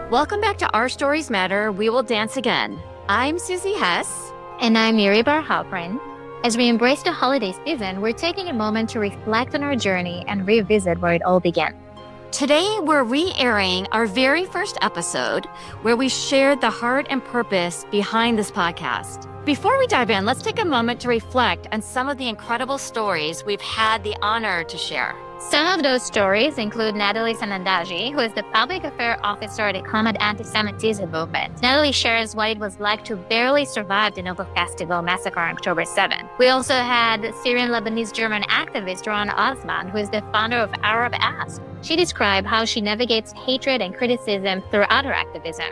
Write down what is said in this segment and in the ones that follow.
Welcome back to Our Stories Matter, We Will Dance Again. I'm Susie Hess. And I'm Miri. As we embrace the holiday season, we're taking a moment to reflect on our journey and revisit where it all began. Today, we're re-airing our very first episode where we shared the heart and purpose behind this podcast. Before we dive in, let's take a moment to reflect on some of the incredible stories we've had the honor to share. Some of those stories include Natalie Sanandaji, who is the public affairs officer at the Combat Anti-Semitism movement. Natalie shares what it was like to barely survive the Nobel Festival massacre on October 7th. We also had Syrian-Lebanese-German activist Ron Osman, who is the founder of Arab Ask. She described how she navigates hatred and criticism throughout her activism.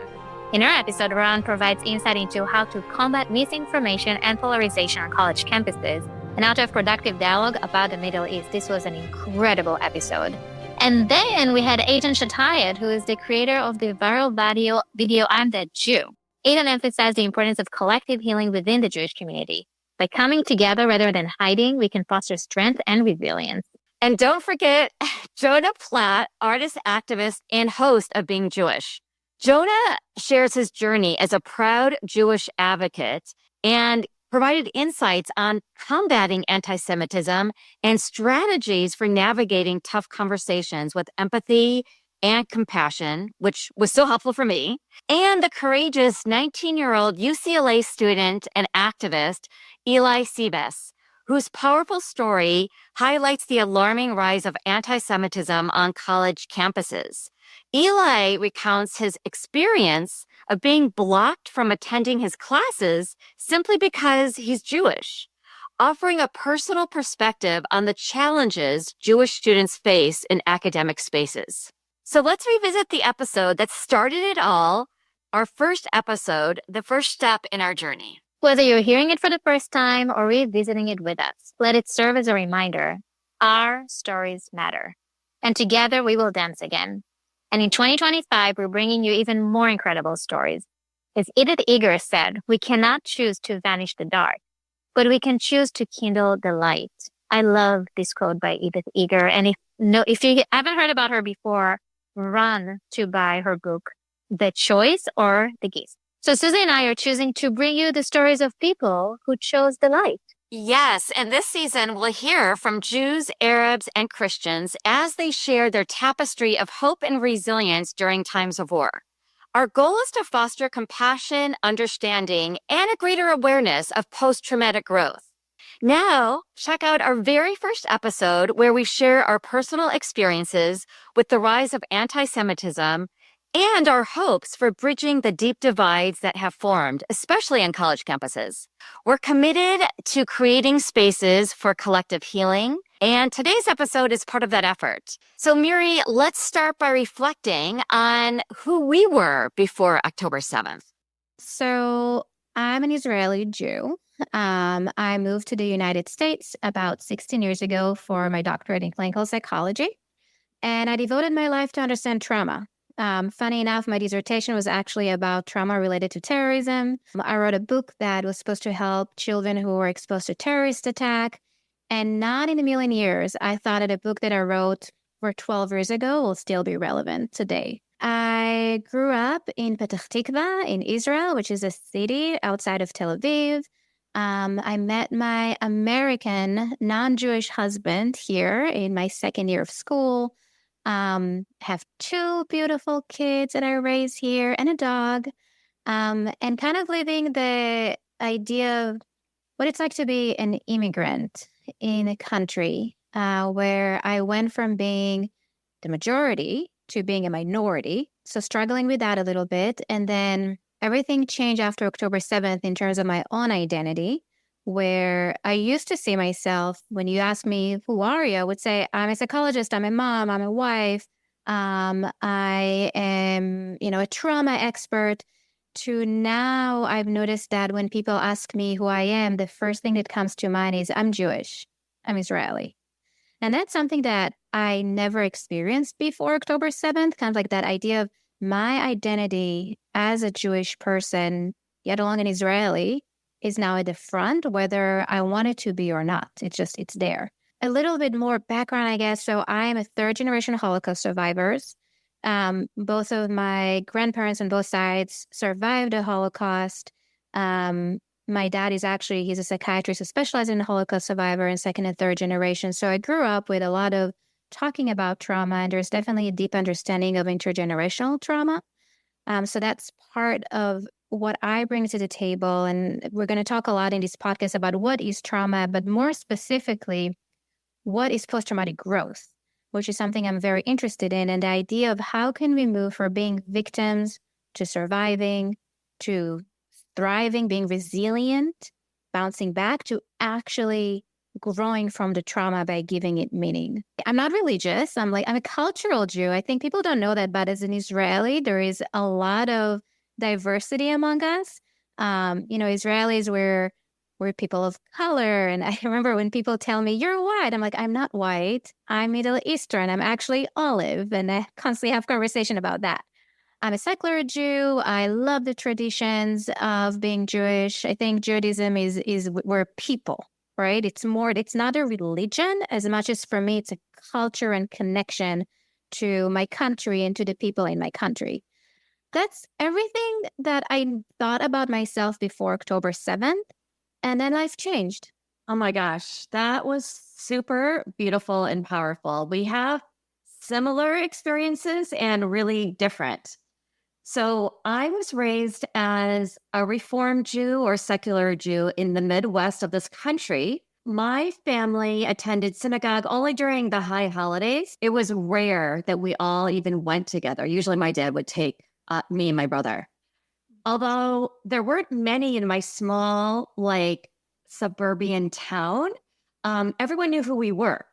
In her episode, Ron provides insight into how to combat misinformation and polarization on college campuses, and how to have productive dialogue about the Middle East. This was an incredible episode. And then we had Aidan Shatayat, who is the creator of the viral video I'm That Jew. Aidan emphasized the importance of collective healing within the Jewish community. By coming together rather than hiding, we can foster strength and resilience. And don't forget Jonah Platt, artist, activist, and host of Being Jewish. Jonah shares his journey as a proud Jewish advocate and provided insights on combating anti-Semitism and strategies for navigating tough conversations with empathy and compassion, which was so helpful for me, and the courageous 19-year-old UCLA student and activist, Eli Sebes, whose powerful story highlights the alarming rise of anti-Semitism on college campuses. Eli recounts his experience of being blocked from attending his classes simply because he's Jewish, offering a personal perspective on the challenges Jewish students face in academic spaces. So let's revisit the episode that started it all, our first episode, the first step in our journey. Whether you're hearing it for the first time or revisiting it with us, let it serve as a reminder. Our stories matter. And together we will dance again. And in 2025, we're bringing you even more incredible stories. As Edith Eger said, we cannot choose to vanish the dark, but we can choose to kindle the light. I love this quote by Edith Eger. And if you haven't heard about her before, run to buy her book, The Choice or The Gift. So Susie and I are choosing to bring you the stories of people who chose the light. Yes, and this season we'll hear from Jews, Arabs, and Christians as they share their tapestry of hope and resilience during times of war. Our goal is to foster compassion, understanding, and a greater awareness of post-traumatic growth. Now, check out our very first episode where we share our personal experiences with the rise of anti-Semitism and our hopes for bridging the deep divides that have formed, especially on college campuses. We're committed to creating spaces for collective healing, and today's episode is part of that effort. So, Miri, let's start by reflecting on who we were before October 7th. So, I'm an Israeli Jew. I moved to the United States about 16 years ago for my doctorate in clinical psychology, and I devoted my life to understand trauma. Funny enough, my dissertation was actually about trauma related to terrorism. I wrote a book that was supposed to help children who were exposed to terrorist attack. And not in a million years, I thought that a book that I wrote 12 years ago will still be relevant today. I grew up in Petah Tikva in Israel, which is a city outside of Tel Aviv. I met my American non-Jewish husband here in my second year of school. Have two beautiful kids that I raised here and a dog, and kind of living the idea of what it's like to be an immigrant in a country where I went from being the majority to being a minority. So struggling with that a little bit. And then everything changed after October 7th in terms of my own identity, where I used to see myself, when you ask me, who are you? I would say, I'm a psychologist, I'm a mom, I'm a wife, I am, a trauma expert, to now I've noticed that when people ask me who I am, the first thing that comes to mind is I'm Jewish, I'm Israeli. And that's something that I never experienced before October 7th, kind of like that idea of my identity as a Jewish person, yet along an Israeli, is now at the front, whether I want it to be or not. It's there. A little bit more background, I guess. So I am a third generation Holocaust survivors. Both of my grandparents on both sides survived the Holocaust. My dad he's a psychiatrist who specializes in Holocaust survivor and second and third generation. So I grew up with a lot of talking about trauma, and there's definitely a deep understanding of intergenerational trauma. So that's part of what I bring to the table. And we're going to talk a lot in this podcast about what is trauma, but more specifically, what is post-traumatic growth, which is something I'm very interested in. And the idea of how can we move from being victims to surviving, to thriving, being resilient, bouncing back, to actually growing from the trauma by giving it meaning. I'm not religious. I'm a cultural Jew. I think people don't know that, but as an Israeli, there is a lot of diversity among us. Israelis, we're people of color. And I remember when people tell me, you're white, I'm like, I'm not white. I'm Middle Eastern. I'm actually olive. And I constantly have conversation about that. I'm a secular Jew. I love the traditions of being Jewish. I think Judaism is we're people, right? It's not a religion as much as for me, it's a culture and connection to my country and to the people in my country. That's everything that I thought about myself before October 7th. And then life changed. Oh my gosh, that was super beautiful and powerful. We have similar experiences and really different. So I was raised as a Reformed Jew or secular Jew in the Midwest of this country. My family attended synagogue only during the high holidays. It was rare that we all even went together. Usually my dad would take me and my brother. Although there weren't many in my small, suburban town, everyone knew who we were.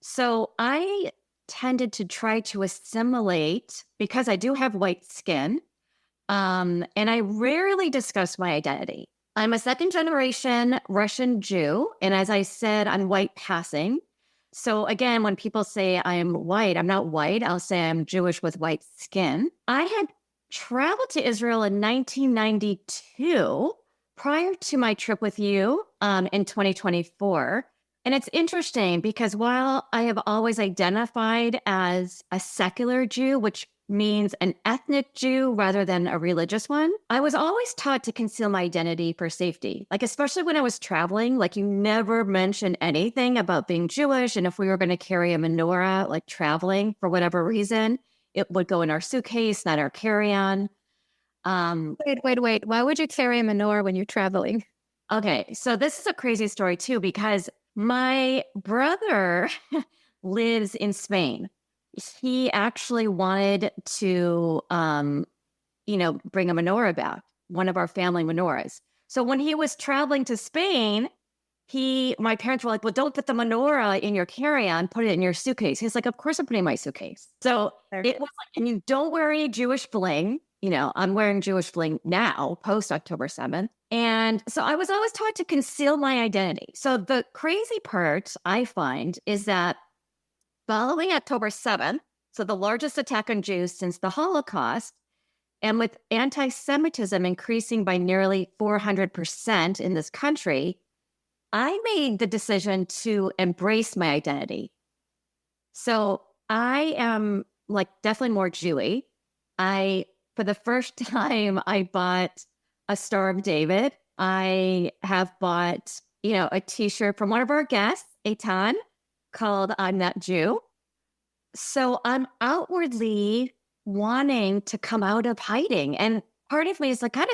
So I tended to try to assimilate because I do have white skin, and I rarely discuss my identity. I'm a second generation Russian Jew, and as I said, I'm white passing. So again, when people say I'm white, I'm not white. I'll say I'm Jewish with white skin. I had traveled to Israel in 1992 prior to my trip with you in 2024. And it's interesting because while I have always identified as a secular Jew, which means an ethnic Jew rather than a religious one, I was always taught to conceal my identity for safety. Especially when I was traveling, you never mentioned anything about being Jewish. And if we were going to carry a menorah, traveling for whatever reason, it would go in our suitcase, not our carry-on. Wait. Why would you carry a menorah when you're traveling? Okay, so this is a crazy story too, because my brother lives in Spain. He actually wanted to, bring a menorah back, one of our family menorahs. So when he was traveling to Spain, my parents were like, well, don't put the menorah in your carry-on, put it in your suitcase. He's like, of course I'm putting my suitcase. So it was and you don't wear any Jewish bling. I'm wearing Jewish bling now, post October 7th. And so I was always taught to conceal my identity. So the crazy part I find is that following October 7th, so the largest attack on Jews since the Holocaust, and with anti-Semitism increasing by nearly 400% in this country, I made the decision to embrace my identity. So I am definitely more Jewy. For the first time, I bought a Star of David. I have bought, a t-shirt from one of our guests, Eitan, called I'm Not Jew. So I'm outwardly wanting to come out of hiding. And part of me is God,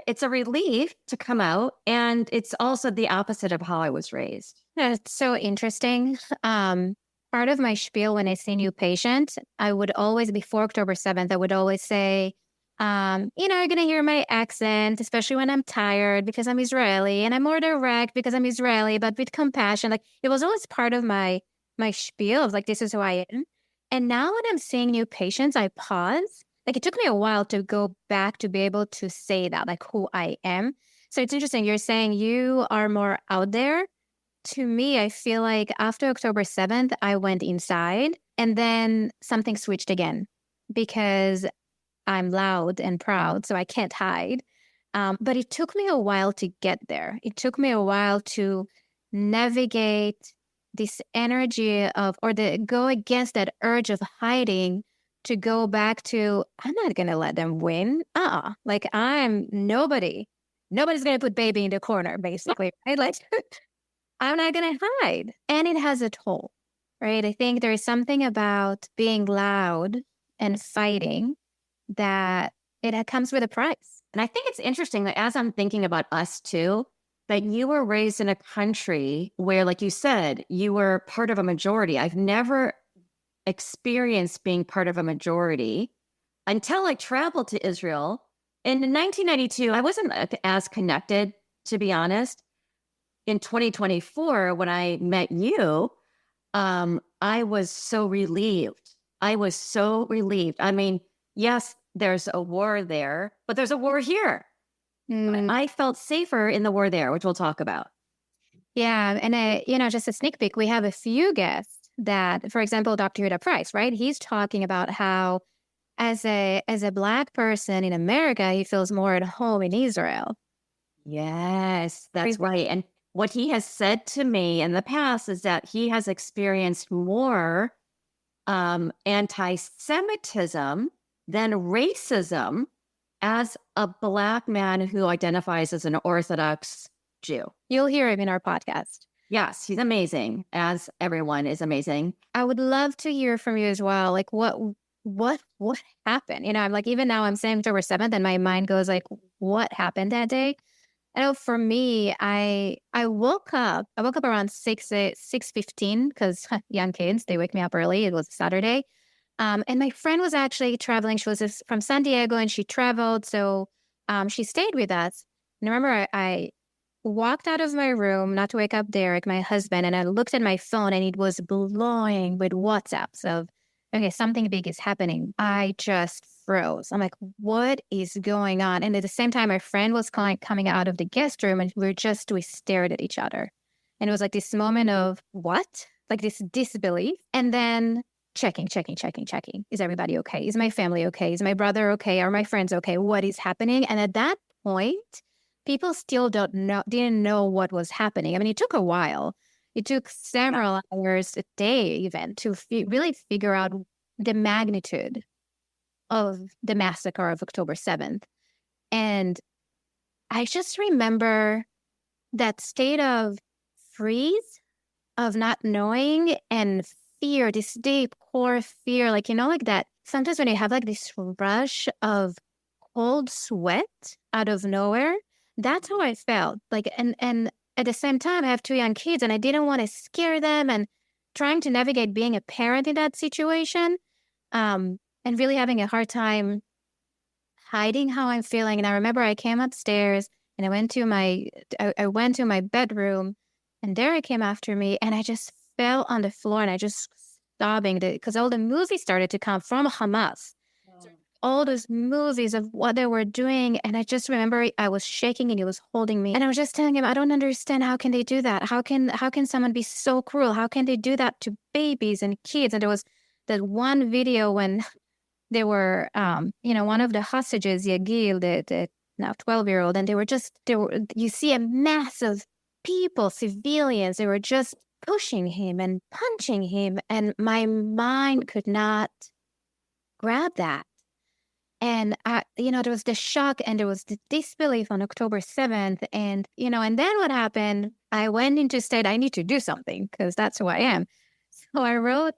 it's a relief to come out. And it's also the opposite of how I was raised. That's so interesting. Part of my spiel when I see new patients, I would always, before October 7th, I would always say, you're going to hear my accent, especially when I'm tired because I'm Israeli, and I'm more direct because I'm Israeli, but with compassion. It was always part of my spiel of this is who I am. And now when I'm seeing new patients, I pause. It took me a while to go back to be able to say that, who I am. So it's interesting. You're saying you are more out there. To me, I feel like after October 7th, I went inside and then something switched again because I'm loud and proud, so I can't hide. But it took me a while to get there. It took me a while to navigate this energy go against that urge of hiding to go back to, I'm not going to let them win. Like I'm nobody. Nobody's going to put baby in the corner, basically. Right? Like I'm not going to hide. And it has a toll, right? I think there is something about being loud and fighting that it comes with a price. And I think it's interesting that as I'm thinking about us too, that you were raised in a country where, like you said, you were part of a majority. I've never experienced being part of a majority until I traveled to Israel. And in 1992, I wasn't as connected, to be honest. In 2024, when I met you, I was so relieved. I was so relieved. I mean, yes, there's a war there, but there's a war here. I felt safer in the war there, which we'll talk about. Yeah. And, just a sneak peek, we have a few guests that, for example, Dr. Huda Price, right? He's talking about how as a Black person in America, he feels more at home in Israel. Yes, that's right. And what he has said to me in the past is that he has experienced more anti-Semitism than racism as a Black man who identifies as an Orthodox Jew. You'll hear him in our podcast. Yes, he's amazing, as everyone is amazing. I would love to hear from you as well. Like what happened? I'm like, even now I'm saying October 7th and my mind goes like, what happened that day? I know for me, I woke up around 6:15 because young kids, they wake me up early. It was a Saturday. And my friend was actually traveling. She was from San Diego and she traveled. So she stayed with us. And I remember I walked out of my room, not to wake up Derek, my husband, and I looked at my phone and it was blowing with WhatsApps of, okay, something big is happening. I just froze. I'm like, what is going on? And at the same time, my friend was coming out of the guest room and we stared at each other. And it was like this moment of what? Like this disbelief. And then checking. Is everybody okay? Is my family okay? Is my brother okay? Are my friends okay? What is happening? And at that point, people still didn't know what was happening. I mean, it took a while. It took several hours a day even to really figure out the magnitude of the massacre of October 7th. And I just remember that state of freeze, of not knowing, and fear, this deep core fear, like, like that. Sometimes when you have like this rush of cold sweat out of nowhere, that's how I felt. Like, and at the same time, I have two young kids and I didn't want to scare them, and trying to navigate being a parent in that situation, and really having a hard time hiding how I'm feeling. And I remember I came upstairs and I went to my bedroom, and Derek came after me, and I just fell on the floor and I just sobbing because all the movies started to come from Hamas. All those movies of what they were doing. And I just remember I was shaking and he was holding me. And I was just telling him, I don't understand. How can they do that? How can someone be so cruel? How can they do that to babies and kids? And there was that one video when they were, one of the hostages, Yagil, the now 12-year-old, and you see a mass of people, civilians, they were just pushing him and punching him. And my mind could not grab that. And, there was the shock and there was the disbelief on October 7th. And, and then what happened, I went into state, I need to do something because that's who I am. So I wrote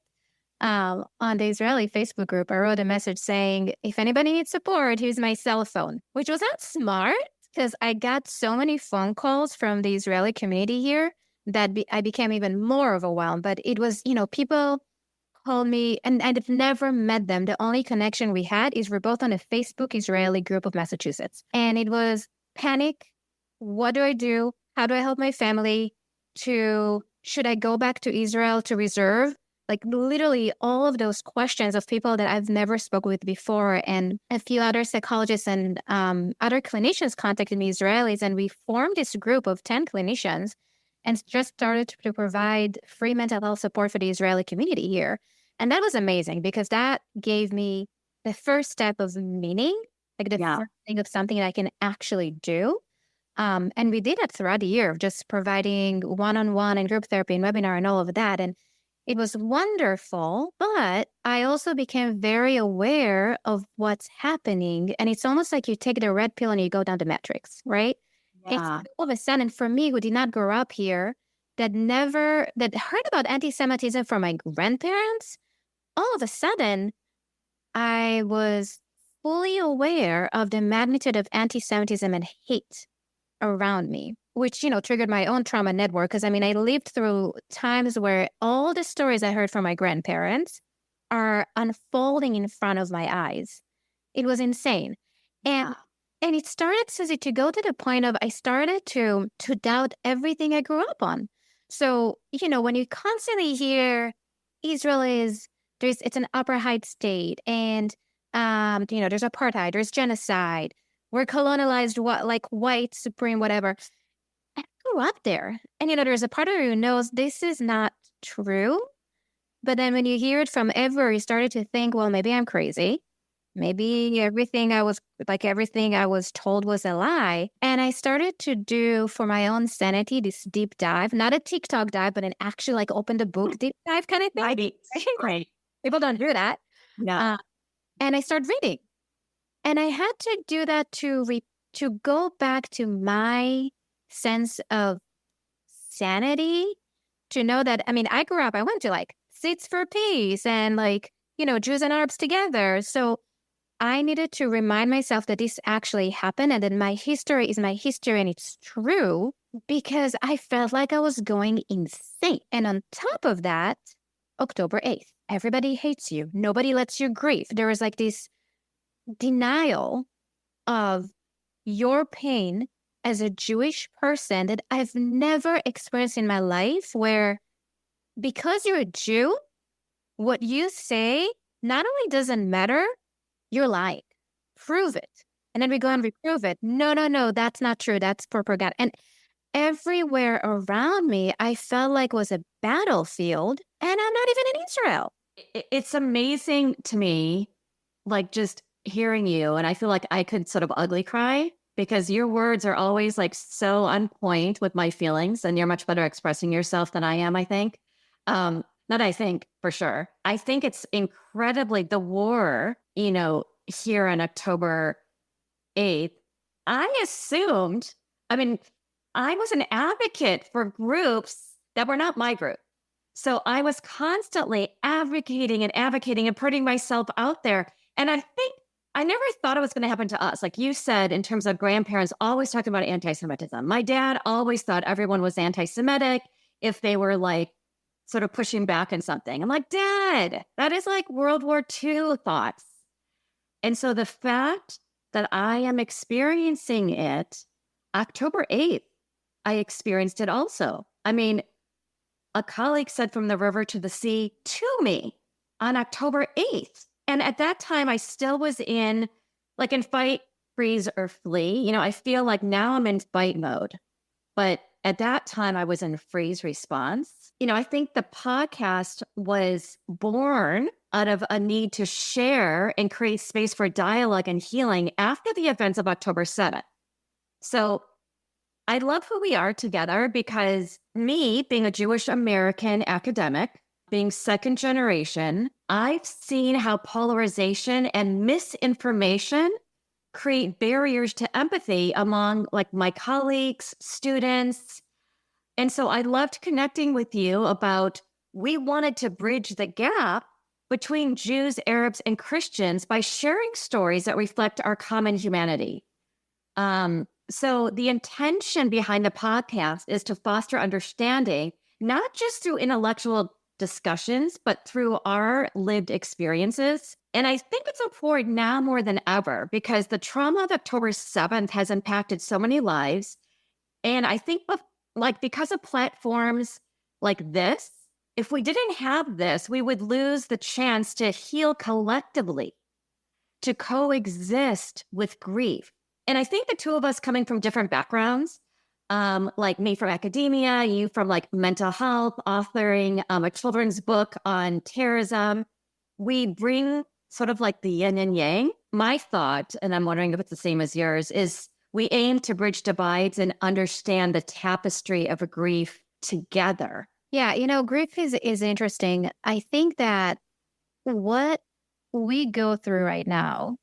on the Israeli Facebook group, I wrote a message saying, if anybody needs support, here's my cell phone, which was not smart because I got so many phone calls from the Israeli community here that I became even more overwhelmed. But it was, people called me, and I've never met them. The only connection we had is we're both on a Facebook Israeli group of Massachusetts. And it was panic. What do I do? How do I help my family? Should I go back to Israel to reserve? Like literally all of those questions of people that I've never spoken with before. And a few other psychologists and other clinicians contacted me, Israelis, and we formed this group of 10 clinicians and just started to provide free mental health support for the Israeli community here. And that was amazing because that gave me the first step of meaning, like the first thing of something that I can actually do. And we did that throughout the year of just providing one-on-one and group therapy and webinar and all of that. And It was wonderful, but I also became very aware of what's happening. And it's almost like you take the red pill and you go down the matrix, right? It's Yeah. all of a sudden, for me, who did not grow up here, that heard about anti-Semitism from my grandparents, all of a sudden, I was fully aware of the magnitude of anti-Semitism and hate around me, which, triggered my own trauma network. Because I lived through times where all the stories I heard from my grandparents are unfolding in front of my eyes. It was insane. And and it started, Susie, to go to the point of I started to doubt everything I grew up on. So, when you constantly hear Israel it's an apartheid state, and there's apartheid, there's genocide, we're colonized, like white supreme, whatever. I grew up there. And, there's a part of you who knows this is not true. But then when you hear it from everywhere, you started to think, well, maybe I'm crazy. Maybe everything I was told was a lie. And I started to do, for my own sanity, this deep dive, not a TikTok dive, but an actual open the book deep dive kind of thing. Great. People don't do that. Yeah. And I started reading. And I had to do that to go back to my sense of sanity, to know that, I grew up, I went to Seats for Peace and Jews and Arabs together. So I needed to remind myself that this actually happened and that my history is my history and it's true, because I felt like I was going insane. And on top of that, October 8th, everybody hates you. Nobody lets you grieve. There was this denial of your pain as a Jewish person that I've never experienced in my life, where because you're a Jew, what you say not only doesn't matter, you're lying. Prove it. And then we go and reprove it. No, that's not true. That's propaganda. And everywhere around me, I felt like was a battlefield, and I'm not even in Israel. It's amazing to me, just hearing you, and I feel like I could sort of ugly cry, because your words are always so on point with my feelings, and you're much better expressing yourself than I am, I think. Not I think, for sure. I think it's incredibly, the war, here on October 8th, I assumed, I was an advocate for groups that were not my group. So I was constantly advocating and putting myself out there. And I think I never thought it was going to happen to us. Like you said, in terms of grandparents always talking about anti-Semitism. My dad always thought everyone was anti-Semitic if they were sort of pushing back on something. I'm like, Dad, that is World War II thoughts. And so the fact that I am experiencing it, October 8th, I experienced it also. A colleague said from the river to the sea to me on October 8th. And at that time, I still was in fight, freeze, or flee. I feel like now I'm in fight mode. But at that time, I was in freeze response. I think the podcast was born out of a need to share and create space for dialogue and healing after the events of October 7th. So I love who we are together, because me, being a Jewish American academic, being second generation, I've seen how polarization and misinformation create barriers to empathy among my colleagues, students. And so I loved connecting with you about, we wanted to bridge the gap between Jews, Arabs, and Christians by sharing stories that reflect our common humanity. So the intention behind the podcast is to foster understanding, not just through intellectual discussions, but through our lived experiences. And I think it's important now more than ever, because the trauma of October 7th has impacted so many lives. And I think because of platforms like this, if we didn't have this, we would lose the chance to heal collectively, to coexist with grief. And I think the two of us, coming from different backgrounds, me from academia, you from mental health, authoring a children's book on terrorism, we bring sort of the yin and yang. My thought, and I'm wondering if it's the same as yours, is we aim to bridge divides and understand the tapestry of a grief together. Yeah, grief is interesting. I think that what we go through right now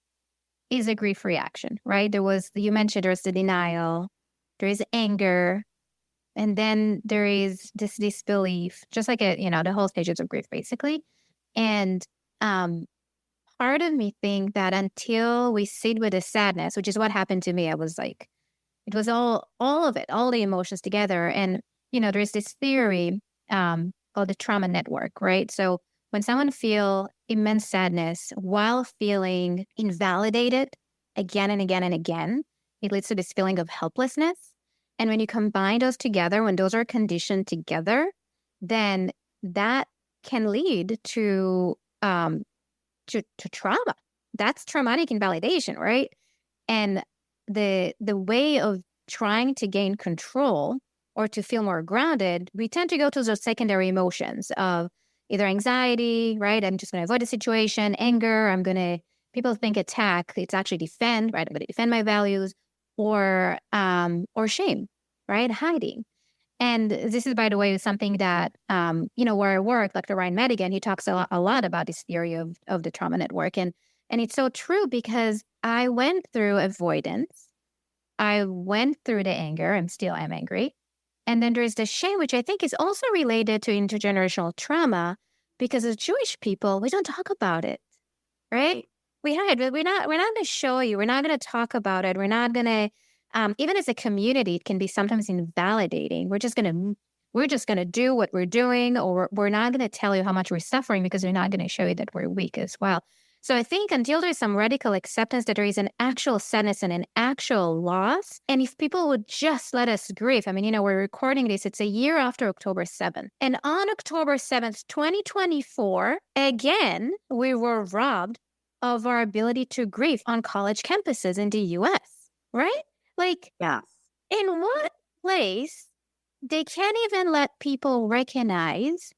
is a grief reaction, right? You mentioned there's the denial, there is anger, and then there is this disbelief, just like the whole stages of grief, basically. And um, part of me think that until we sit with the sadness, which is what happened to me, I was like, it was all of it, all the emotions together. And there's this theory called the trauma network, right? So when someone feel immense sadness while feeling invalidated again and again and again, it leads to this feeling of helplessness. And when you combine those together, when those are conditioned together, then that can lead to trauma. That's traumatic invalidation, right? And the way of trying to gain control or to feel more grounded, we tend to go to those secondary emotions of either anxiety, right? I'm just going to avoid the situation, anger, people think attack, it's actually defend, right? I'm going to defend my values, or shame, right? Hiding. And this is, by the way, something that, where I work, Dr. Ryan Madigan, he talks a lot about this theory of the trauma network. And it's so true because I went through avoidance. I went through the anger. I'm angry. And then there's the shame, which I think is also related to intergenerational trauma, because as Jewish people, we don't talk about it, right? We hide, but we're not going to show you. We're not going to talk about it. We're not going to, even as a community, it can be sometimes invalidating. We're just going to do what we're doing, or we're not going to tell you how much we're suffering because we're not going to show you that we're weak as well. So I think until there's some radical acceptance that there is an actual sadness and an actual loss, and if people would just let us grieve, we're recording this, it's a year after October 7th. And on October 7th, 2024, again, we were robbed of our ability to grieve on college campuses in the US, right? Like, Yeah. in what place they can't even let people recognize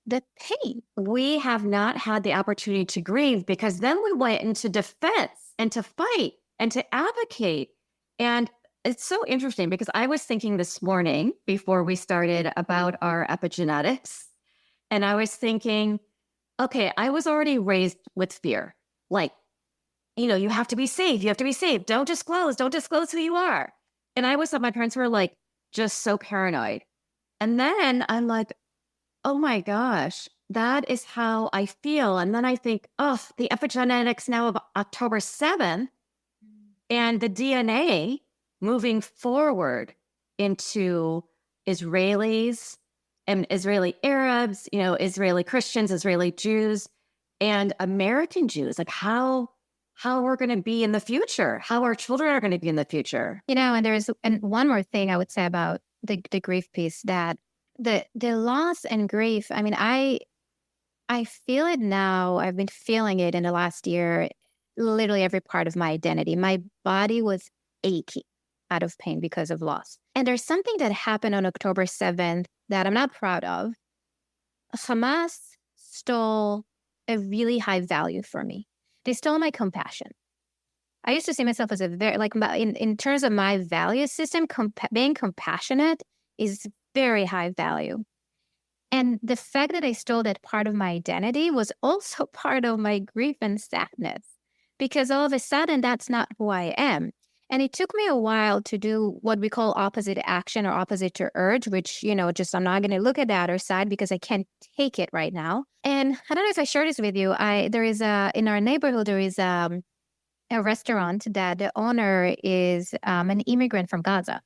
the pain? We have not had the opportunity to grieve because then we went into defense and to fight and to advocate. And it's so interesting because I was thinking this morning before we started about our epigenetics, and I was thinking, okay, I was already raised with fear. Like, you have to be safe. You have to be safe. Don't disclose who you are. And I always thought my parents were like just so paranoid. And then I'm like, oh my gosh, that is how I feel. And then I think, oh, the epigenetics now of October 7th and the DNA moving forward into Israelis and Israeli Arabs, Israeli Christians, Israeli Jews, and American Jews, like how we're going to be in the future, how our children are going to be in the future. And one more thing I would say about the grief piece, that the loss and grief, I feel it now. I've been feeling it in the last year, literally every part of my identity. My body was aching out of pain because of loss. And there's something that happened on October 7th that I'm not proud of. Hamas stole a really high value for me. They stole my compassion. I used to see myself as in terms of my value system, being compassionate is very high value. And the fact that I stole that part of my identity was also part of my grief and sadness, because all of a sudden, that's not who I am. And it took me a while to do what we call opposite action or opposite to urge, which, just I'm not going to look at the other side because I can't take it right now. And I don't know if I shared this with you. In our neighborhood, there is a restaurant that the owner is an immigrant from Gaza.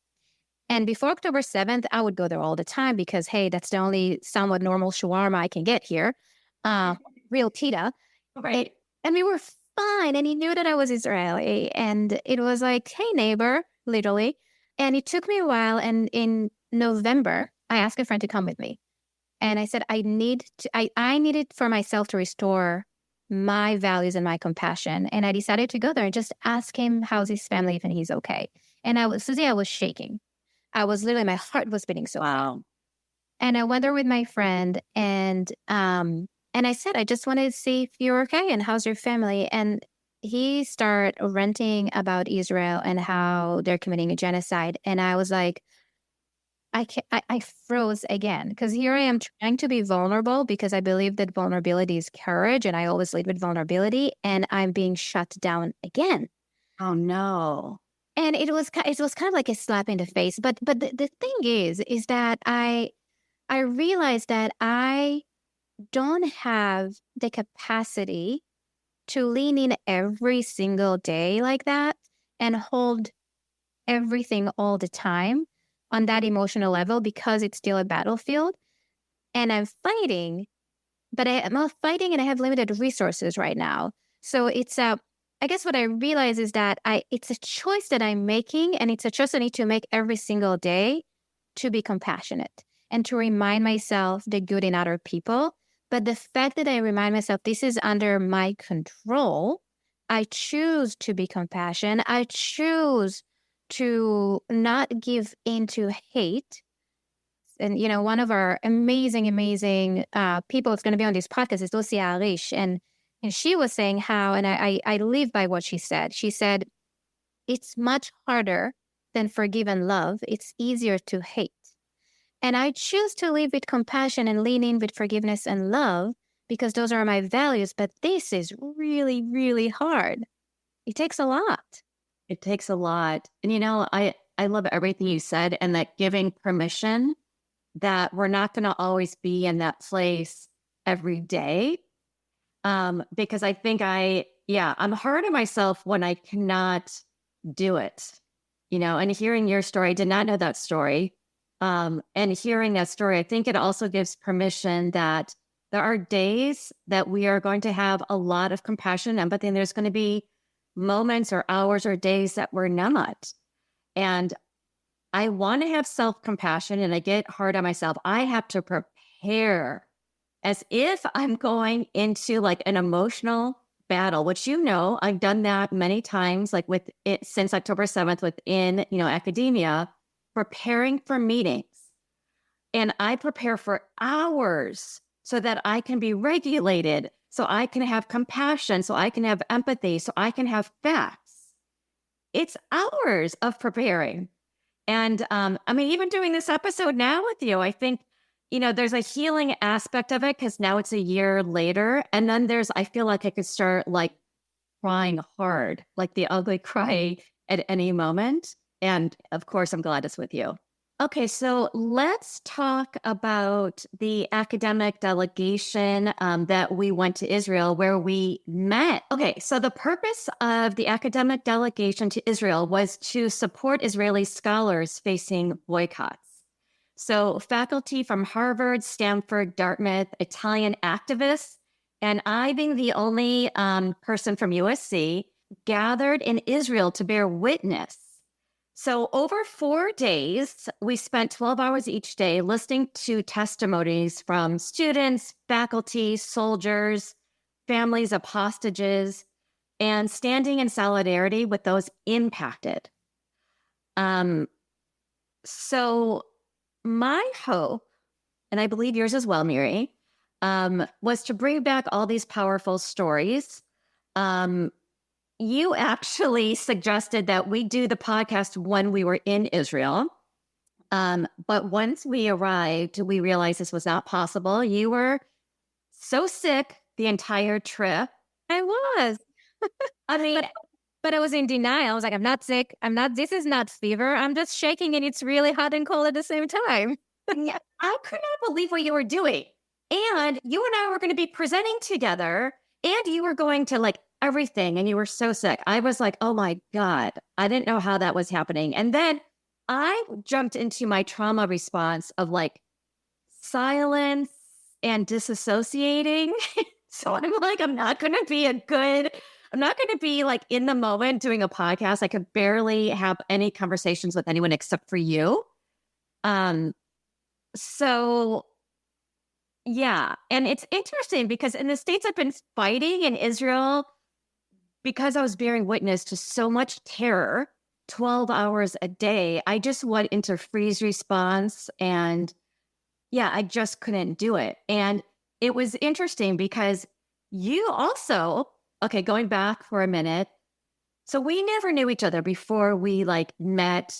And before October 7th, I would go there all the time because, hey, that's the only somewhat normal shawarma I can get here. Real pita. Right. And we were fine. And he knew that I was Israeli. And it was like, hey, neighbor, literally. And it took me a while. And in November, I asked a friend to come with me. And I said, I needed for myself to restore my values and my compassion. And I decided to go there and just ask him how's his family and he's okay. And Susie, I was shaking. I was literally, my heart was beating so fast. And I went there with my friend and I said, I just wanted to see if you're okay and how's your family. And he started ranting about Israel and how they're committing a genocide. And I was like, I froze again because here I am trying to be vulnerable because I believe that vulnerability is courage and I always lead with vulnerability and I'm being shut down again. Oh no. And it was kind of like a slap in the face. But the thing is that I realized that I don't have the capacity to lean in every single day like that and hold everything all the time on that emotional level because it's still a battlefield and I'm fighting, but I'm fighting and I have limited resources right now. So it's I guess what I realize is that it's a choice that I'm making and it's a choice I need to make every single day to be compassionate and to remind myself the good in other people. But the fact that I remind myself this is under my control, I choose to be compassionate. I choose to not give into hate. And, you know, one of our amazing people that's going to be on this podcast is Lucy Arish. And she was saying how, and I live by what she said. She said, it's much harder than forgive and love. It's easier to hate. And I choose to live with compassion and lean in with forgiveness and love because those are my values. But this is really, really hard. It takes a lot. It takes a lot. And you know, I love everything you said and that giving permission that we're not going to always be in that place every day. Because I think I'm hard on myself when I cannot do it, you know, and hearing your story, I did not know that story. And hearing that story, I think it also gives permission that there are days that we are going to have a lot of compassion and empathy, and there's going to be moments or hours or days that we're not. And I want to have self-compassion and I get hard on myself. I have to prepare as if I'm going into like an emotional battle, which, you know, I've done that many times, like with it since October 7th within, you know, academia, preparing for meetings. And I prepare for hours so that I can be regulated, so I can have compassion, so I can have empathy, so I can have facts. It's hours of preparing. And I mean, even doing this episode now with you, I think, you know, there's a healing aspect of it because now it's a year later. And then I feel like I could start like crying hard, like the ugly cry at any moment. And of course, I'm glad it's with you. Okay, so let's talk about the academic delegation that we went to Israel where we met. Okay, so the purpose of the academic delegation to Israel was to support Israeli scholars facing boycotts. So faculty from Harvard, Stanford, Dartmouth, Italian activists, and I, being the only person from USC, gathered in Israel to bear witness. So over 4 days, we spent 12 hours each day listening to testimonies from students, faculty, soldiers, families of hostages, and standing in solidarity with those impacted. So my hope, and I believe yours as well, Miri, was to bring back all these powerful stories. You actually suggested that we do the podcast when we were in Israel. But once we arrived, we realized this was not possible. You were so sick the entire trip. I was. I mean, but I was in denial. I was like, I'm not sick. This is not fever. I'm just shaking and it's really hot and cold at the same time. yeah, I could not believe what you were doing. And you and I were going to be presenting together and you were going to like everything and you were so sick. I was like, oh my God, I didn't know how that was happening. And then I jumped into my trauma response of like silence and disassociating. So I'm like, I'm not going to be like in the moment doing a podcast. I could barely have any conversations with anyone except for you. So yeah. And it's interesting because in the States, I've been fighting in Israel because I was bearing witness to so much terror, 12 hours a day. I just went into freeze response and yeah, I just couldn't do it. And it was interesting because you also, okay, going back for a minute. So we never knew each other before we like met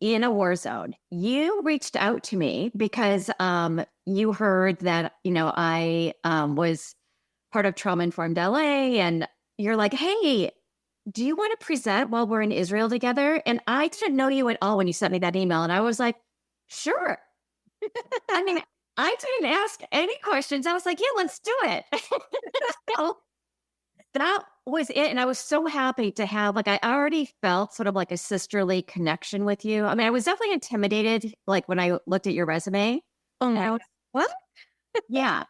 in a war zone. You reached out to me because you heard that, I was part of Trauma Informed LA, and you're like, hey, do you want to present while we're in Israel together? And I didn't know you at all when you sent me that email. And I was like, sure. I mean, I didn't ask any questions. I was like, yeah, let's do it. So that was it. And I was so happy to have, I already felt sort of like a sisterly connection with you. I mean, I was definitely intimidated, like when I looked at your resume. Oh And my I was, what? Yeah.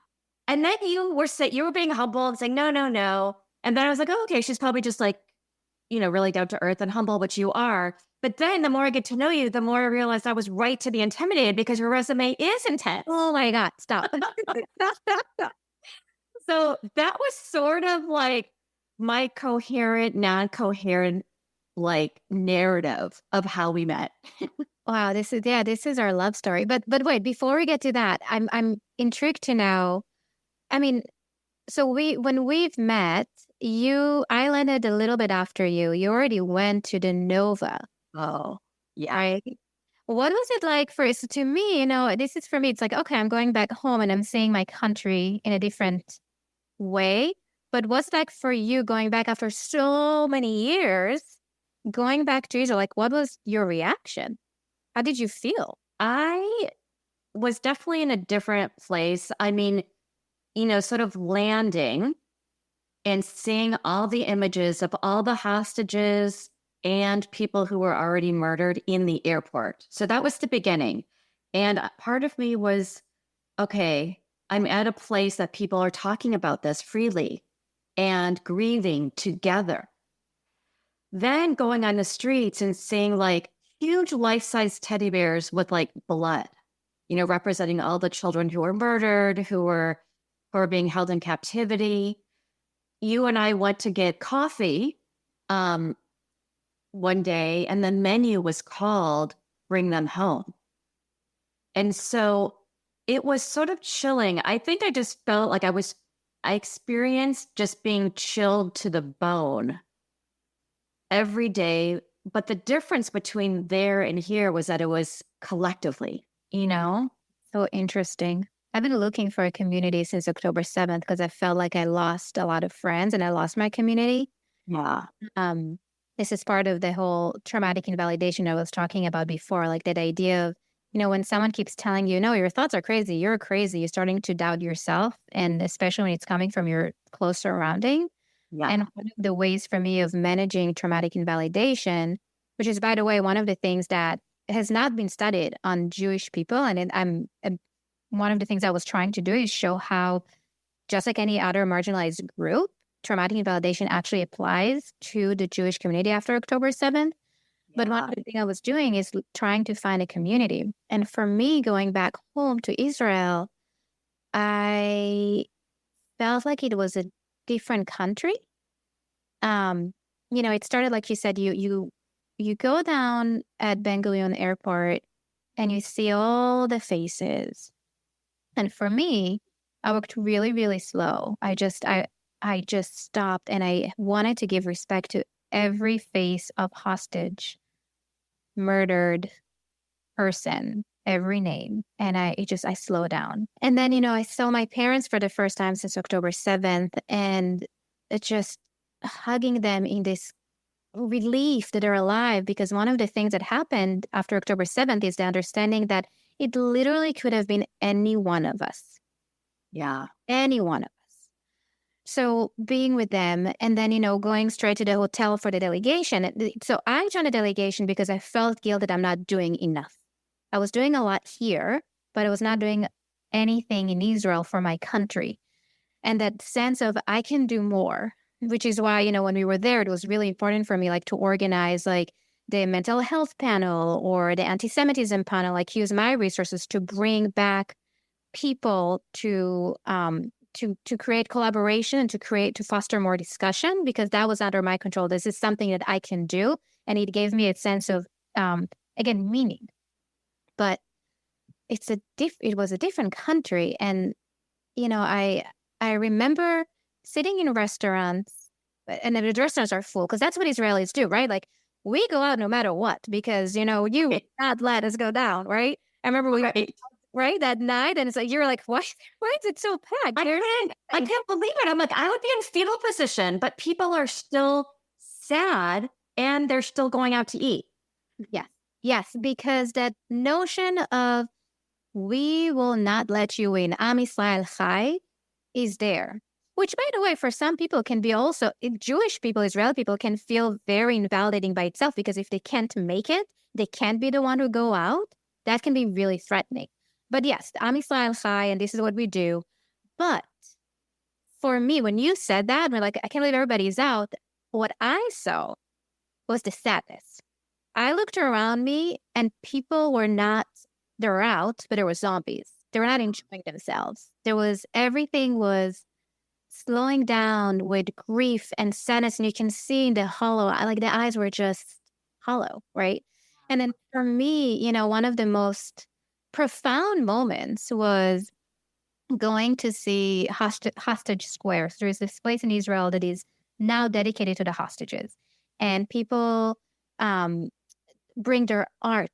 And then you were being humble and saying, no, no, no. And then I was like, oh, okay, she's probably just like, really down to earth and humble, which you are. But then the more I get to know you, the more I realized I was right to be intimidated because your resume is intense. Oh my God, stop. So that was sort of like my coherent, non-coherent, narrative of how we met. Wow, this is our love story. But wait, before we get to that, I'm intrigued to know. I mean, so when we've met, I landed a little bit after you. You already went to the Nova. Oh, yeah. Right? What was it like so to me, this is for me, it's like, okay, I'm going back home and I'm seeing my country in a different way. But what's it like for you going back after so many years, going back to Israel? Like, what was your reaction? How did you feel? I was definitely in a different place. I mean, sort of landing and seeing all the images of all the hostages and people who were already murdered in the airport. So that was the beginning. And part of me was, okay, I'm at a place that people are talking about this freely and grieving together. Then going on the streets and seeing huge life-size teddy bears with blood, representing all the children who were murdered, who were being held in captivity. You and I went to get coffee one day, and the menu was called Bring Them Home. And so it was sort of chilling. I think I just felt like I experienced just being chilled to the bone every day. But the difference between there and here was that it was collectively, So interesting. I've been looking for a community since October 7th because I felt like I lost a lot of friends and I lost my community. Yeah. This is part of the whole traumatic invalidation I was talking about before, like that idea of, when someone keeps telling you, no, your thoughts are crazy, you're crazy, you're starting to doubt yourself. And especially when it's coming from your close surrounding. Yeah. And one of the ways for me of managing traumatic invalidation, which is, by the way, one of the things that has not been studied on Jewish people. And one of the things I was trying to do is show how, just like any other marginalized group, traumatic invalidation actually applies to the Jewish community after October 7th. But one of the things I was doing is trying to find a community. And for me, going back home to Israel, I felt like it was a different country. It started, like you said, you go down at Ben Gurion Airport and you see all the faces. And for me, I worked really, really slow. I just stopped and I wanted to give respect to every face of hostage, murdered person, every name. And I slowed down. And then, I saw my parents for the first time since October 7th, and it's just hugging them in this relief that they're alive, because one of the things that happened after October 7th is the understanding that it literally could have been any one of us. Yeah. Any one of us. So being with them and then, going straight to the hotel for the delegation. So I joined the delegation because I felt guilt that I'm not doing enough. I was doing a lot here, but I was not doing anything in Israel for my country. And that sense of I can do more, which is why, when we were there, it was really important for me, to organize the mental health panel or the anti-Semitism panel, use my resources to bring back people to create collaboration and to foster more discussion, because that was under my control. This is something that I can do. And it gave me a sense of, again, meaning. But it was a different country. And, I remember sitting in restaurants, and the restaurants are full because that's what Israelis do, right? we go out no matter what because, you will not let us go down, right? I remember we right that night, and it's like you're like, why is it so packed? I can't believe it. I'm like, I would be in fetal position, but people are still sad and they're still going out to eat. Yes, because that notion of we will not let you in, Am Yisrael Chai, is there. Which, by the way, for some people can be also, Jewish people, Israeli people can feel very invalidating by itself because if they can't make it, they can't be the one who go out. That can be really threatening. But yes, the Am Yisrael Chai, and this is what we do. But for me, when you said that, we're like, I can't believe everybody's out. What I saw was the sadness. I looked around me and people were not, they're out, but there were zombies. They were not enjoying themselves. Everything was slowing down with grief and sadness. And you can see in the hollow, like the eyes were just hollow, right? And then for me, one of the most profound moments was going to see hostage squares. There is this place in Israel that is now dedicated to the hostages. And people bring their art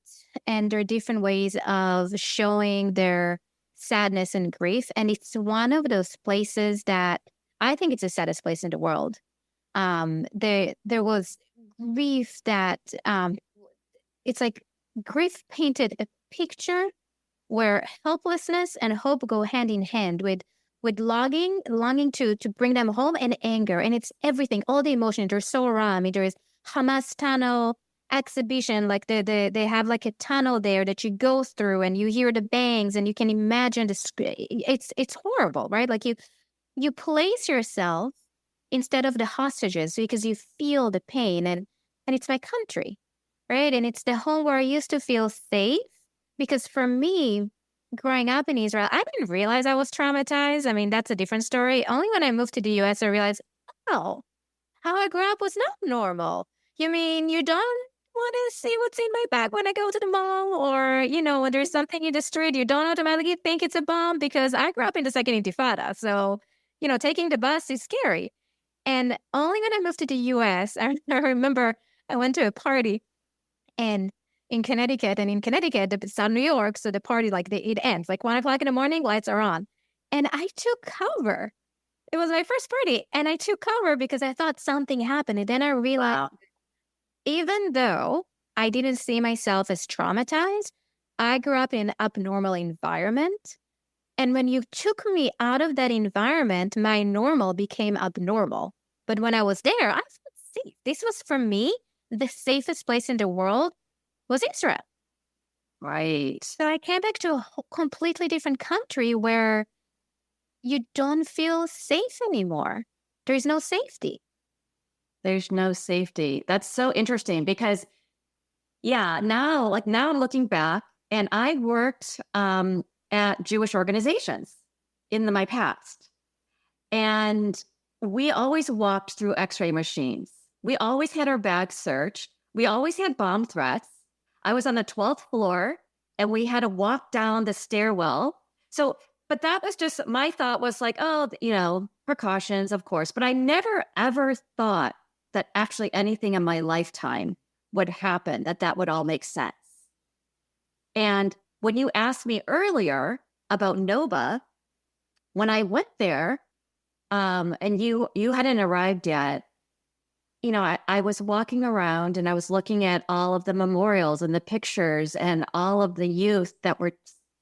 and their different ways of showing their sadness and grief. And it's one of those places that I think it's the saddest place in the world. There was grief that it's like grief painted a picture where helplessness and hope go hand in hand with longing to bring them home, and anger. And it's everything, all the emotion. There's so raw. I mean, there is Hamas tunnel exhibition, like they have like a tunnel there that you go through and you hear the bangs and you can imagine it's horrible, right? Like you place yourself instead of the hostages because you feel the pain, and it's my country, right? And it's the home where I used to feel safe, because for me, growing up in Israel, I didn't realize I was traumatized. I mean, that's a different story. Only when I moved to the US I realized, oh, how I grew up was not normal. You mean you don't want to see what's in my bag when I go to the mall, or, when there's something in the street, you don't automatically think it's a bomb, because I grew up in the second intifada. So, taking the bus is scary. And only when I moved to the US, I remember I went to a party and in Connecticut, it's not New York. So the party, it ends like 1:00 in the morning, lights are on. And I took cover. It was my first party. And I took cover because I thought something happened. And then I realized, even though I didn't see myself as traumatized, I grew up in an abnormal environment. And when you took me out of that environment, my normal became abnormal. But when I was there, I felt safe. This was, for me, the safest place in the world was Israel. Right. So I came back to a completely different country where you don't feel safe anymore. There's no safety. There's no safety. That's so interesting because, now I'm looking back, and I worked at Jewish organizations in my past. And we always walked through x-ray machines. We always had our bags searched. We always had bomb threats. I was on the 12th floor and we had to walk down the stairwell. So, but that was just, my thought was like, precautions, of course. But I never, ever thought that actually anything in my lifetime would happen, that would all make sense. And when you asked me earlier about Nova, when I went there, and you hadn't arrived yet, I was walking around and I was looking at all of the memorials and the pictures and all of the youth that were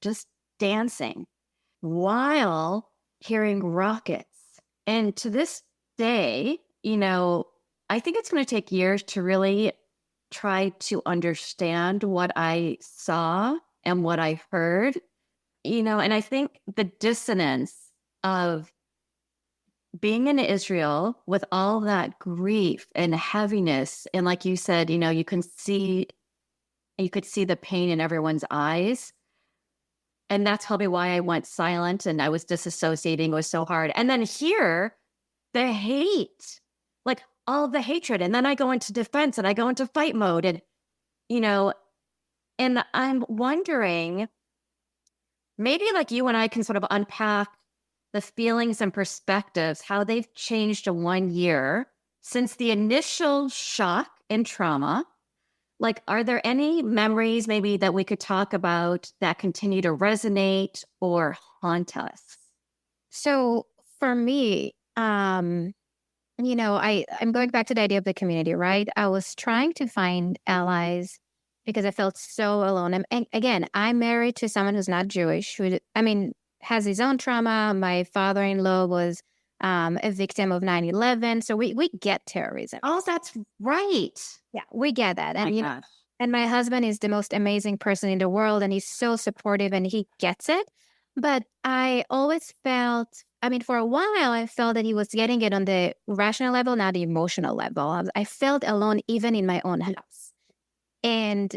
just dancing while hearing rockets. And to this day, I think it's going to take years to really try to understand what I saw and what I heard, and I think the dissonance of being in Israel with all that grief and heaviness. And like you said, you could see the pain in everyone's eyes. And that's probably why I went silent and I was disassociating. It was so hard. And then here, the hate, like all of the hatred. And then I go into defense and I go into fight mode. And, and I'm wondering, maybe like you and I can sort of unpack the feelings and perspectives, how they've changed in 1 year since the initial shock and trauma Like, are there any memories maybe that we could talk about that continue to resonate or haunt us? So for me, I'm going back to the idea of the community, right? I was trying to find allies because I felt so alone. And again, I'm married to someone who's not Jewish, has his own trauma. My father-in-law was a victim of 9/11. So we get terrorism. Oh, that's right. Yeah, we get that. My And, gosh. and my husband is the most amazing person in the world, and he's so supportive and he gets it. But I always felt, for a while, I felt that he was getting it on the rational level, not the emotional level. I felt alone even in my own house. And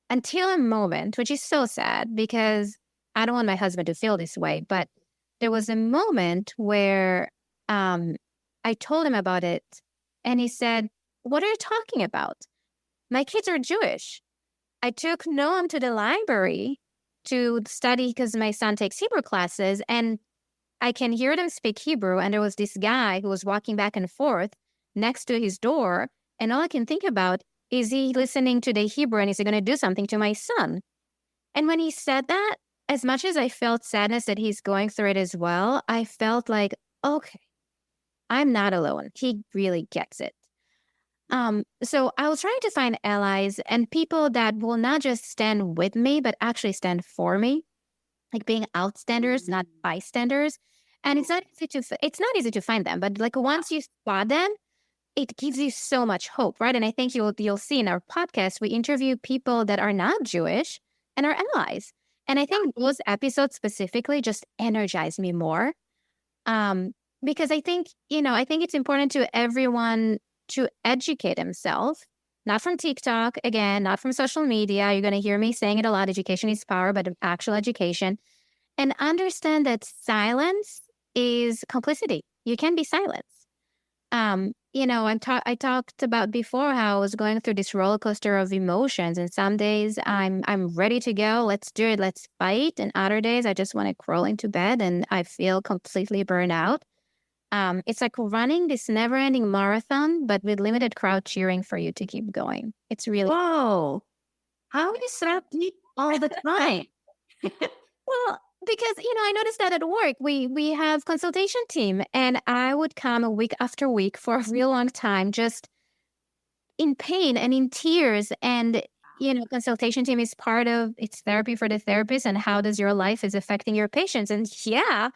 until a moment, which is so sad because I don't want my husband to feel this way, but there was a moment where I told him about it, and he said, "What are you talking about? My kids are Jewish." I took Noam to the library to study because my son takes Hebrew classes, and I can hear them speak Hebrew. And there was this guy who was walking back and forth next to his door. And all I can think about is he listening to the Hebrew and is he going to do something to my son? And when he said that, as much as I felt sadness that he's going through it as well, I felt like, okay, I'm not alone. He really gets it. So I was trying to find allies and people that will not just stand with me, but actually stand for me, like being outstanders, not bystanders. And it's not easy to find them, but like once you spot them, it gives you so much hope, right? And I think you'll see in our podcast, we interview people that are not Jewish and are allies. And I think those episodes specifically just energize me more. Because I think it's important to everyone to educate himself, not from TikTok, again, not from social media. You're going to hear me saying it a lot. Education is power, but actual education. And understand that silence is complicity. You can be silenced. I talked about before how I was going through this roller coaster of emotions, and some days I'm ready to go. Let's do it. Let's fight. And other days I just want to crawl into bed and I feel completely burned out. It's like running this never-ending marathon, but with limited crowd cheering for you to keep going. It's really Whoa. How is that deep all the time? well because I noticed that at work we have consultation team, and I would come a week after week for a real long time, just in pain and in tears. And consultation team is part of it's therapy for the therapist, and how does your life is affecting your patients. And yeah,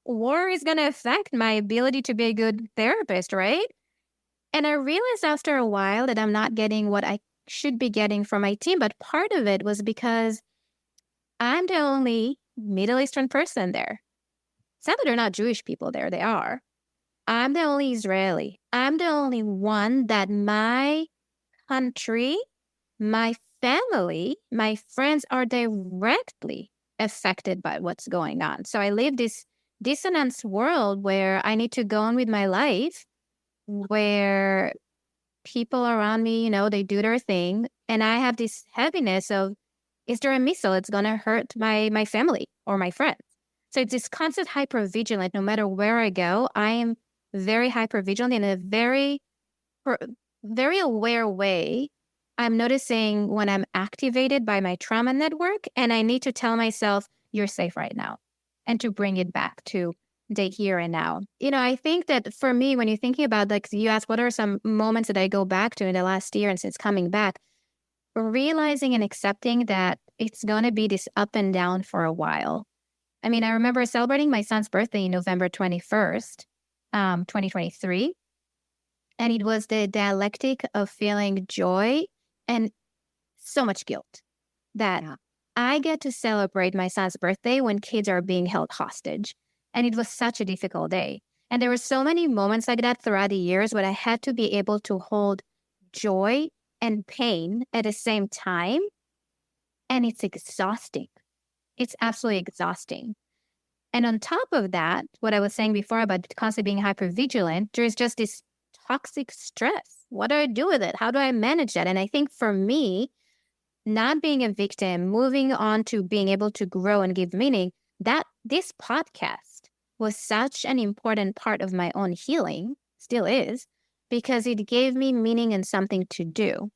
war is going to affect my ability to be a good therapist, right? And I realized after a while that I'm not getting what I should be getting from my team. But part of it was because I'm the only Middle Eastern person there. It's not that they're not Jewish people there, they are. I'm the only Israeli. I'm the only one that my country, my family, my friends are directly affected by what's going on. So I live this dissonance world where I need to go on with my life, where people around me, they do their thing. And I have this heaviness of, is there a missile? It's going to hurt my family or my friends. So it's this constant hypervigilant. No matter where I go, I am very hypervigilant in a very, very aware way. I'm noticing when I'm activated by my trauma network, and I need to tell myself, you're safe right now, and to bring it back to the here and now. I think that for me, when you're thinking about, like, you asked, what are some moments that I go back to in the last year and since coming back, realizing and accepting that it's going to be this up and down for a while. I remember celebrating my son's birthday in November 21st, 2023. And it was the dialectic of feeling joy and so much guilt that I get to celebrate my son's birthday when kids are being held hostage. And it was such a difficult day. And there were so many moments like that throughout the years where I had to be able to hold joy and pain at the same time. And it's exhausting. It's absolutely exhausting. And on top of that, what I was saying before about constantly being hypervigilant, there's just this toxic stress. What do I do with it? How do I manage that? And I think for me, not being a victim, moving on to being able to grow and give meaning, that this podcast was such an important part of my own healing, still is, because it gave me meaning and something to do.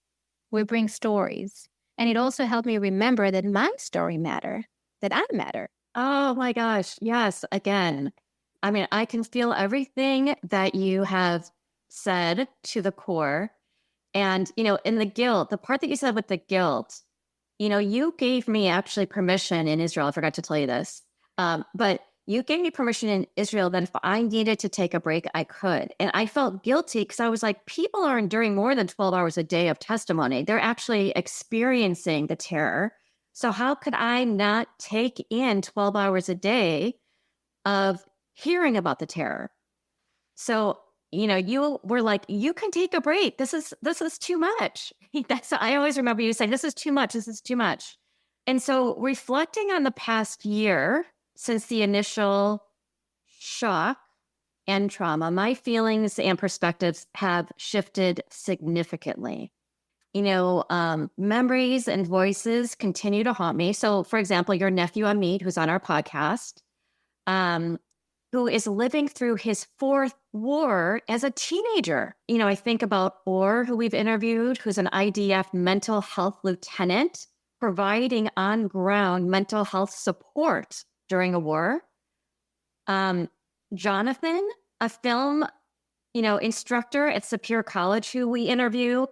We bring stories. And it also helped me remember that my story matter, that I matter. Oh my gosh. Yes. Again, I mean, I can feel everything that you have said to the core. And, in the guilt, the part that you said with the guilt, you gave me actually permission in Israel. I forgot to tell you this. But you gave me permission in Israel that if I needed to take a break, I could. And I felt guilty because I was like, people are enduring more than 12 hours a day of testimony. They're actually experiencing the terror. So how could I not take in 12 hours a day of hearing about the terror? So, you were like, you can take a break. This is too much. I always remember you saying, this is too much. This is too much. And so reflecting on the past year since the initial shock and trauma, my feelings and perspectives have shifted significantly. Memories and voices continue to haunt me. So, for example, your nephew Amit, who's on our podcast, who is living through his fourth war as a teenager. I think about Orr, who we've interviewed, who's an IDF mental health lieutenant, providing on-ground mental health support during a war. Jonathan, a film, instructor at Superior College, who we interview.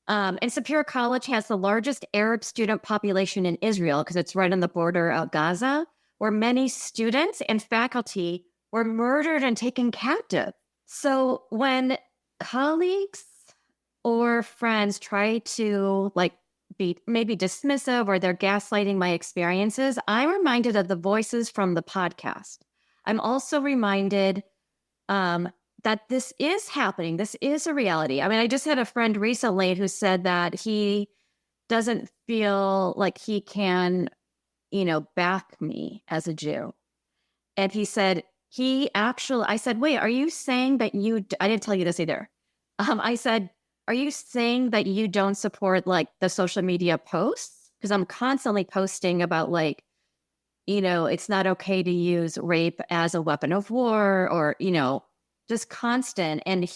And Superior College has the largest Arab student population in Israel because it's right on the border of Gaza, where many students and faculty were murdered and taken captive. So when colleagues or friends try to be maybe dismissive or they're gaslighting my experiences, I'm reminded of the voices from the podcast. I'm also reminded that this is happening. This is a reality. I mean, I just had a friend recently who said that he doesn't feel like he can, back me as a Jew. And he said, I said, wait, are you saying that I didn't tell you this either. I said, are you saying that you don't support the social media posts? Because I'm constantly posting about it's not okay to use rape as a weapon of war or, just constant. And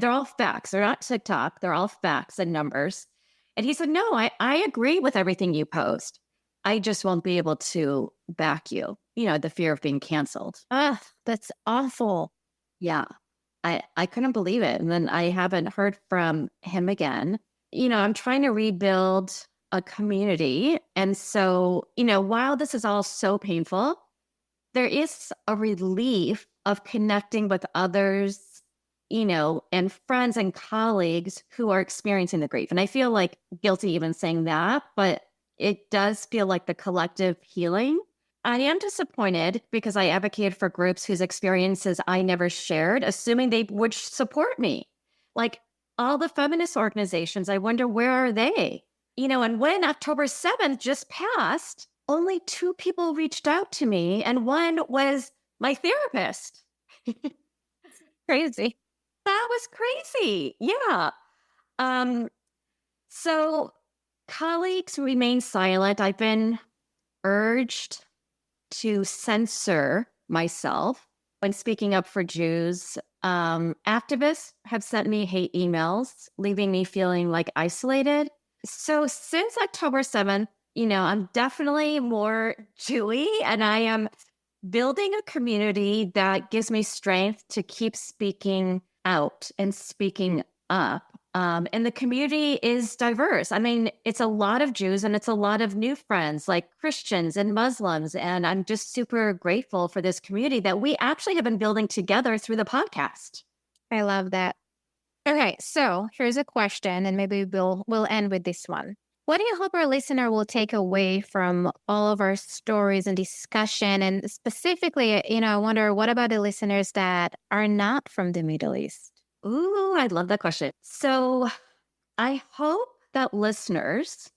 they're all facts. They're not TikTok. They're all facts and numbers. And he said, no, I agree with everything you post. I just won't be able to back you, the fear of being canceled. Ugh, that's awful. Yeah. I couldn't believe it. And then I haven't heard from him again. I'm trying to rebuild a community. And so, while this is all so painful, there is a relief of connecting with others, and friends and colleagues who are experiencing the grief. And I feel guilty even saying that, but it does feel like the collective healing. I am disappointed because I advocated for groups whose experiences I never shared, assuming they would support me. All the feminist organizations, I wonder, where are they? And when October 7th just passed, only 2 people reached out to me, and one was my therapist. Crazy. That was crazy. Yeah. So colleagues remain silent. I've been urged to censor myself when speaking up for Jews. Activists have sent me hate emails, leaving me feeling isolated. So since October 7th, I'm definitely more Jewy, and I am building a community that gives me strength to keep speaking out and speaking up. And the community is diverse. I mean, it's a lot of Jews and it's a lot of new friends like Christians and Muslims. And I'm just super grateful for this community that we actually have been building together through the podcast. I love that. Okay, so here's a question, and maybe we'll end with this one. What do you hope our listener will take away from all of our stories and discussion? And specifically, I wonder, what about the listeners that are not from the Middle East? Ooh, I love that question. So I hope that listeners,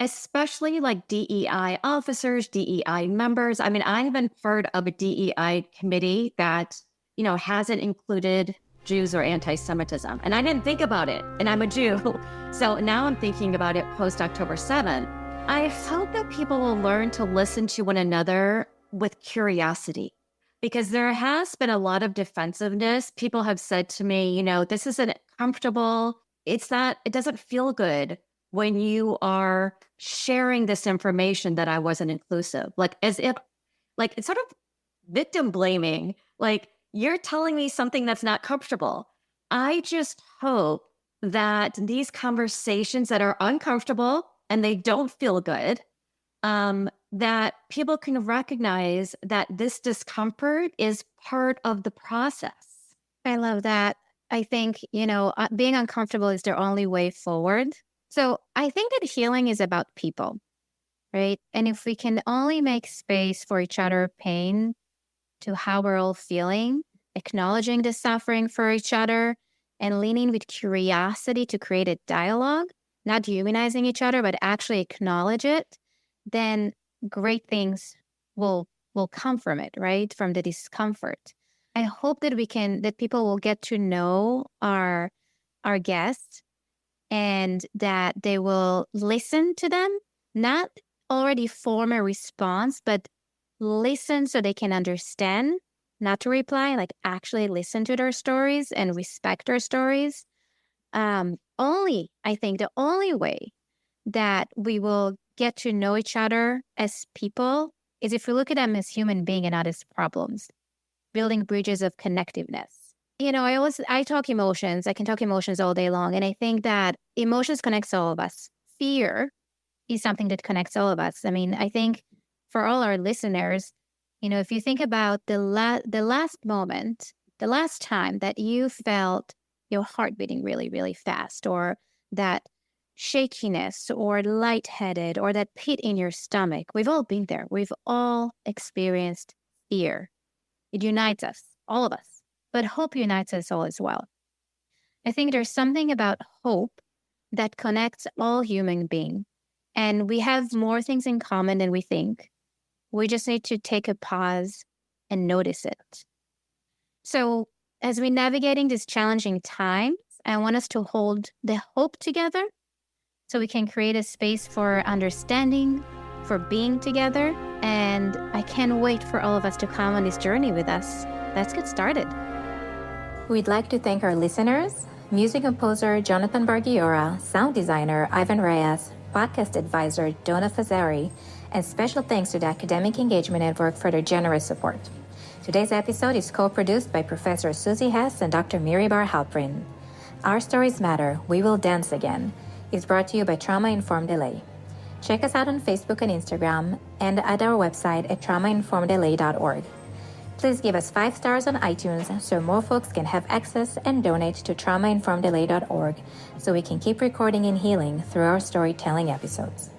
especially DEI officers, DEI members, I mean, I haven't heard of a DEI committee that, hasn't included Jews or anti-Semitism. And I didn't think about it. And I'm a Jew. So now I'm thinking about it post-October 7th. I hope that people will learn to listen to one another with curiosity, because there has been a lot of defensiveness. People have said to me, this isn't comfortable. It doesn't feel good when you are sharing this information that I wasn't inclusive, like as if, like it's sort of victim blaming, like you're telling me something that's not comfortable. I just hope that these conversations that are uncomfortable and they don't feel good, that people can recognize that this discomfort is part of the process. I love that. I think, being uncomfortable is their only way forward. So I think that healing is about people, right? And if we can only make space for each other pain to how we're all feeling, acknowledging the suffering for each other, and leaning with curiosity to create a dialogue, not dehumanizing each other, but actually acknowledge it, then great things will come from it, right? From the discomfort. I hope that people will get to know our guests and that they will listen to them, not already form a response, but listen so they can understand, not to reply, like actually listen to their stories and respect their stories. I think the only way that we will get to know each other as people is if we look at them as human beings and not as problems, building bridges of connectiveness. I talk emotions. I can talk emotions all day long. And I think that emotions connects all of us. Fear is something that connects all of us. I mean, I think for all our listeners, if you think about the last moment, the last time that you felt your heart beating really, really fast, or that shakiness or lightheaded or that pit in your stomach, we've all been there. We've all experienced fear. It unites us, all of us, but hope unites us all as well. I think there's something about hope that connects all human beings, and we have more things in common than we think. We just need to take a pause and notice it. So as we're navigating these challenging times, I want us to hold the hope together so we can create a space for understanding, for being together. And I can't wait for all of us to come on this journey with us. Let's get started. We'd like to thank our listeners, music composer Jonathan Bargiora, sound designer Ivan Reyes, podcast advisor Donna Fazari, and special thanks to the Academic Engagement Network for their generous support. Today's episode is co-produced by Professor Susie Hess and Dr. Miri Bar-Halprin. Our Stories Matter, We Will Dance Again is brought to you by Trauma Informed LA. Check us out on Facebook and Instagram and at our website at traumainformedla.org. Please give us 5 stars on iTunes so more folks can have access and donate to traumainformedla.org so we can keep recording and healing through our storytelling episodes.